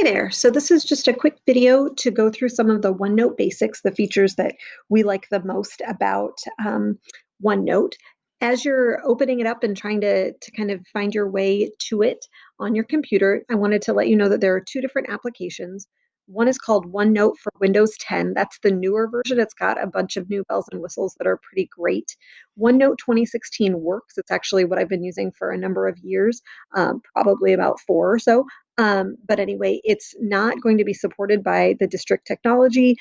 Hi there. So this is just a quick video to go through some of the OneNote basics, the features that we like the most about OneNote. As you're opening it up and trying to kind of find your way to it on your computer, I wanted to let you know that there are two different applications. One is called OneNote for Windows 10. That's the newer version. It's got a bunch of new bells and whistles that are pretty great. OneNote 2016 works. It's actually what I've been using for a number of years, probably about four or so. But anyway, it's not going to be supported by the district technology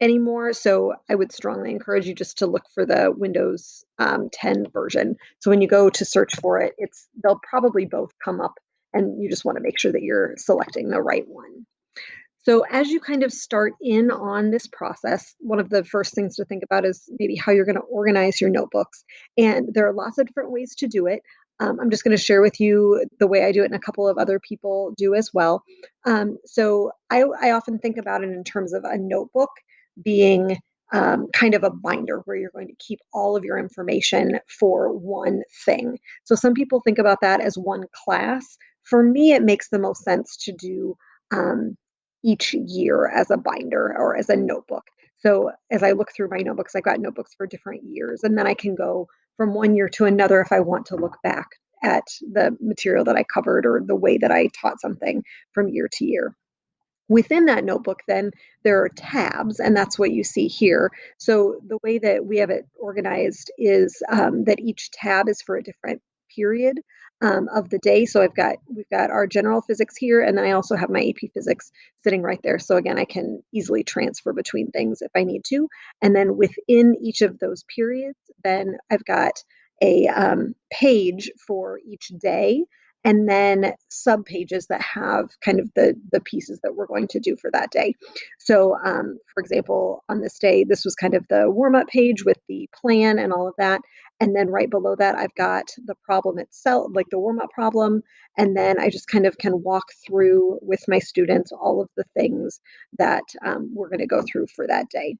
anymore. So I would strongly encourage you just to look for the Windows 10 version. So when you go to search for it, they'll probably both come up, and you just want to make sure that you're selecting the right one. So as you kind of start in on this process, one of the first things to think about is maybe how you're going to organize your notebooks. And there are lots of different ways to do it. I'm just going to share with you the way I do it, and a couple of other people do as well. So I often think about it in terms of a notebook being kind of a binder where you're going to keep all of your information for one thing. So some people think about that as one class. For me, it makes the most sense to do um, each year as a binder or as a notebook. So as I look through my notebooks, I've got notebooks for different years, and then I can go from one year to another if I want to look back at the material that I covered or the way that I taught something from year to year. Within that notebook, then there are tabs, and that's what you see here. So the way that we have it organized is that each tab is for a different period of the day. So we've got our general physics here, and then I also have my AP physics sitting right there. So again, I can easily transfer between things if I need to. And then within each of those periods, then I've got a page for each day, and then sub pages that have kind of the pieces that we're going to do for that day. So, for example, on this day, this was kind of the warm up page with the plan and all of that. And then right below that, I've got the problem itself, like the warm up problem. And then I just kind of can walk through with my students all of the things that we're going to go through for that day.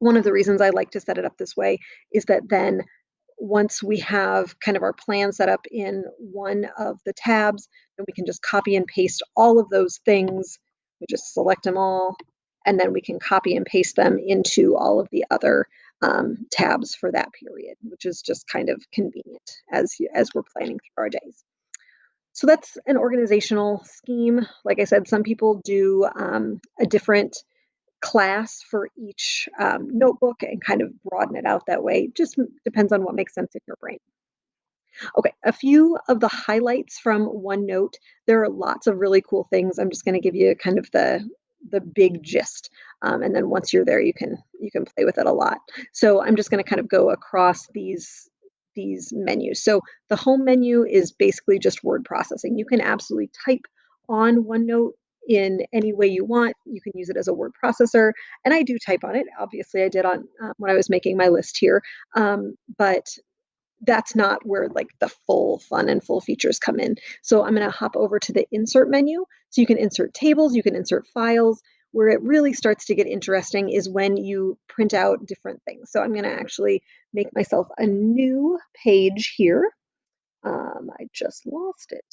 One of the reasons I like to set it up this way is that then once we have kind of our plan set up in one of the tabs, then we can just copy and paste all of those things. We just select them all, and then we can copy and paste them into all of the other tabs for that period, which is just kind of convenient as we're planning through our days. So that's an organizational scheme. Like I said, some people do a different class for each notebook and kind of broaden it out that way. Just depends on what makes sense in your brain. Okay, a few of the highlights from OneNote. There are lots of really cool things. I'm just going to give you kind of the big gist, and then once you're there, you can play with it a lot. So I'm just going to kind of go across these menus. So the home menu is basically just word processing. You can absolutely type on OneNote in any way you want. You can use it as a word processor, and I do type on it. Obviously, I did on when I was making my list here, but that's not where like the full fun and full features come in. So I'm going to hop over to the insert menu. So you can insert tables, you can insert files. Where it really starts to get interesting is when you print out different things. So I'm going to actually make myself a new page here. I just lost it.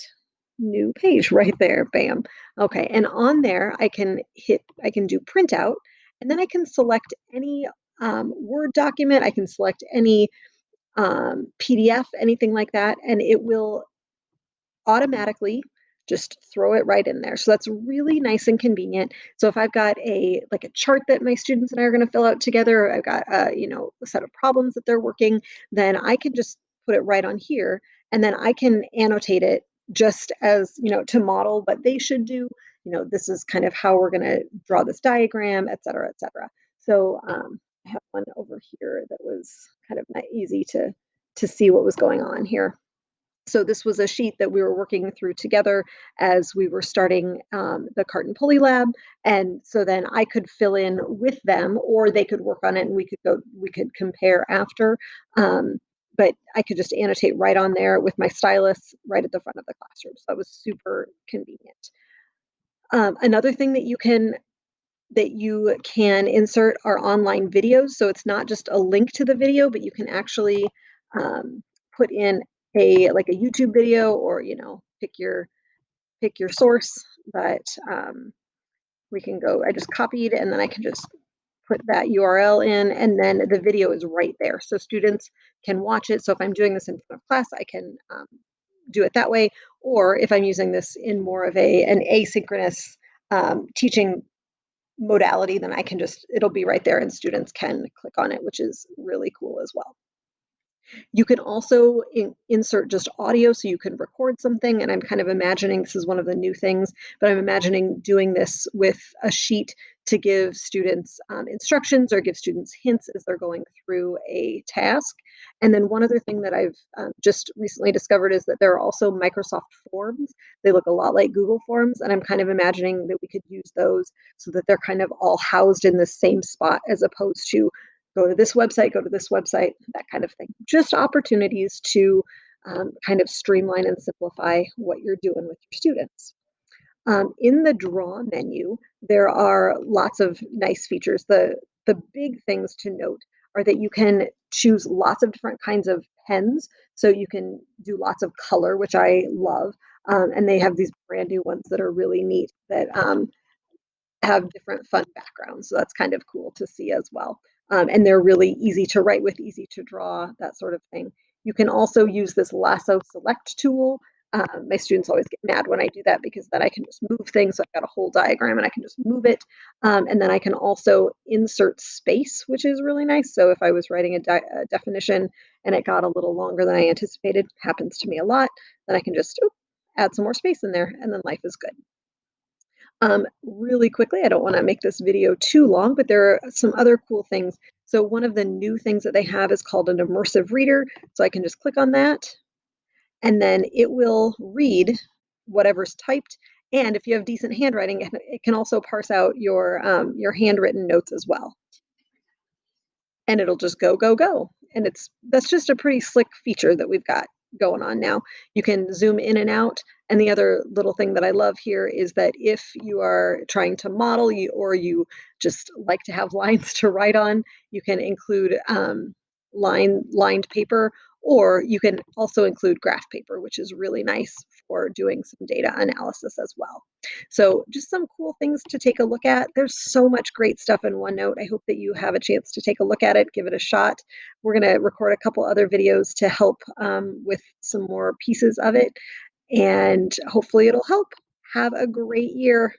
New page right there. Bam. Okay. And on there, I can do print out, and then I can select any Word document. I can select any PDF, anything like that, and it will automatically just throw it right in there. So that's really nice and convenient. So if I've got a chart that my students and I are going to fill out together, or I've got a set of problems that they're working, then I can just put it right on here, and then I can annotate it just as to model what they should do. This is kind of how we're going to draw this diagram, et cetera, et cetera. So I have one over here that was kind of easy to see what was going on here. So this was a sheet that we were working through together as we were starting the cart and pulley lab, and so then I could fill in with them, or they could work on it, and we could compare after. But I could just annotate right on there with my stylus right at the front of the classroom. So that was super convenient. Another thing that you can insert are online videos. So it's not just a link to the video, but you can actually put in a YouTube video, or pick pick your source, but we can go, I just copied and then I can just put that URL in and then the video is right there. So students can watch it. So if I'm doing this in front of class, I can do it that way. Or if I'm using this in more of an asynchronous teaching modality, then I can just, it'll be right there and students can click on it, which is really cool as well. You can also insert just audio so you can record something. And I'm kind of imagining this is one of the new things, but I'm imagining doing this with a sheet to give students instructions or give students hints as they're going through a task. And then one other thing that I've just recently discovered is that there are also Microsoft Forms. They look a lot like Google Forms. And I'm kind of imagining that we could use those so that they're kind of all housed in the same spot as opposed to go to this website, that kind of thing. Just opportunities to kind of streamline and simplify what you're doing with your students. In the draw menu, there are lots of nice features. The big things to note are that you can choose lots of different kinds of pens. So you can do lots of color, which I love. And they have these brand new ones that are really neat that have different fun backgrounds. So that's kind of cool to see as well. And they're really easy to write with, easy to draw, that sort of thing. You can also use this lasso select tool. My students always get mad when I do that because then I can just move things. So I've got a whole diagram and I can just move it. And then I can also insert space, which is really nice. So if I was writing a definition and it got a little longer than I anticipated, happens to me a lot, then I can just add some more space in there and then life is good. Really quickly, I don't want to make this video too long, but there are some other cool things. So one of the new things that they have is called an immersive reader. So I can just click on that and then it will read whatever's typed. And if you have decent handwriting, it can also parse out your handwritten notes as well. And it'll just go, go, go. And that's just a pretty slick feature that we've got going on now. You can zoom in and out. And the other little thing that I love here is that if you are trying to model or you just like to have lines to write on, you can include lined paper, or you can also include graph paper, which is really nice for doing some data analysis as well. So just some cool things to take a look at. There's so much great stuff in OneNote. I hope that you have a chance to take a look at it, give it a shot. We're going to record a couple other videos to help with some more pieces of it, and hopefully it'll help. Have a great year.